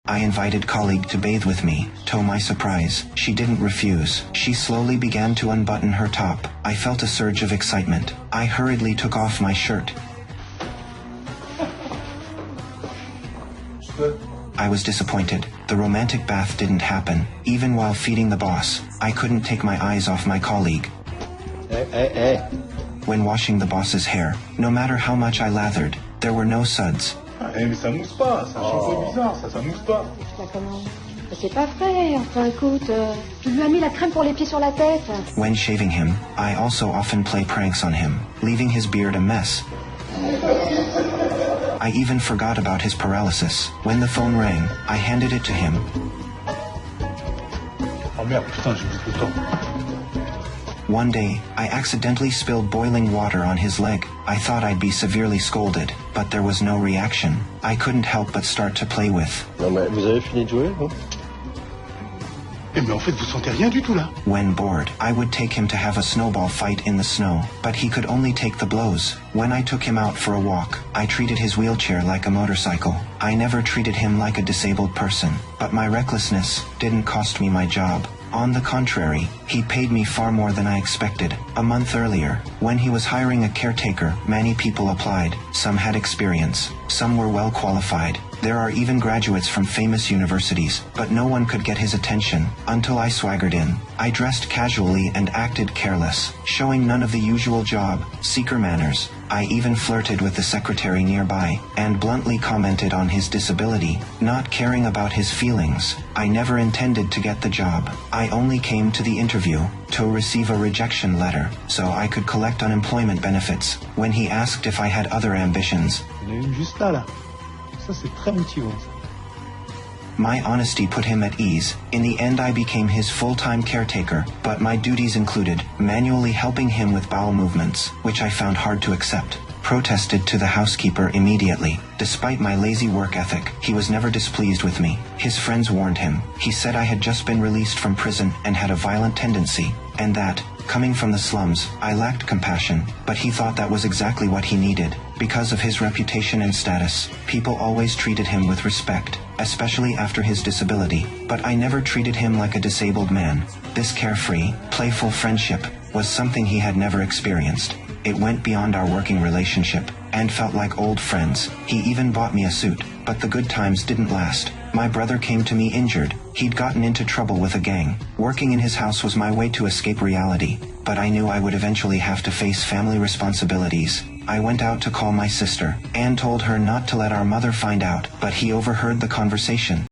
I invited colleague to bathe with me. To my surprise, she didn't refuse. She slowly began to unbutton her top. I felt a surge of excitement. I hurriedly took off my shirt. I was disappointed. The romantic bath didn't happen. Even while feeding the boss, I couldn't take my eyes off my colleague. When washing the boss's hair, no matter how much I lathered, there were no suds. Mais ça mousse pas, c'est un shampoing bizarre, ça mousse pas. C'est pas vrai, enfin écoute, tu lui as mis la crème pour les pieds sur la tête. When shaving him, I also often play pranks on him, leaving his beard a mess. I even forgot about his paralysis. When the phone rang, I handed it to him. Oh merde, putain, j'ai mis tout le temps. One day, I accidentally spilled boiling water on his leg. I thought I'd be severely scolded, but there was no reaction. I couldn't help but start to play with. Non mais vous avez fini de jouer, non? Eh mais en fait, vous sentez rien du tout là. When bored, I would take him to have a snowball fight in the snow, but he could only take the blows. When I took him out for a walk, I treated his wheelchair like a motorcycle. I never treated him like a disabled person, but my recklessness didn't cost me my job. On the contrary, he paid me far more than I expected. A month earlier, when he was hiring a caretaker, many people applied. Some had experience. Some were well qualified. There are even graduates from famous universities, but no one could get his attention until I swaggered in. I dressed casually and acted careless, showing none of the usual job seeker manners. I even flirted with the secretary nearby, and bluntly commented on his disability, not caring about his feelings. I never intended to get the job. I only came to the interview to receive a rejection letter, so I could collect unemployment benefits. When he asked if I had other ambitions, Il y en a une juste là. Ça, c'est très motivant. my honesty put him at ease. In the end, I became his full-time caretaker, but my duties included manually helping him with bowel movements, which I found hard to accept. Protested to the housekeeper immediately. Despite my lazy work ethic, he was never displeased with me. His friends warned him. He said I had just been released from prison and had a violent tendency, and that, coming from the slums, I lacked compassion, but he thought that was exactly what he needed. Because of his reputation and status, people always treated him with respect, especially after his disability, but I never treated him like a disabled man. This carefree, playful friendship was something he had never experienced. It went beyond our working relationship, and felt like old friends. He even bought me a suit, but the good times didn't last. My brother came to me injured. He'd gotten into trouble with a gang. Working in his house was my way to escape reality, but I knew I would eventually have to face family responsibilities. I went out to call my sister, and told her not to let our mother find out, but he overheard the conversation.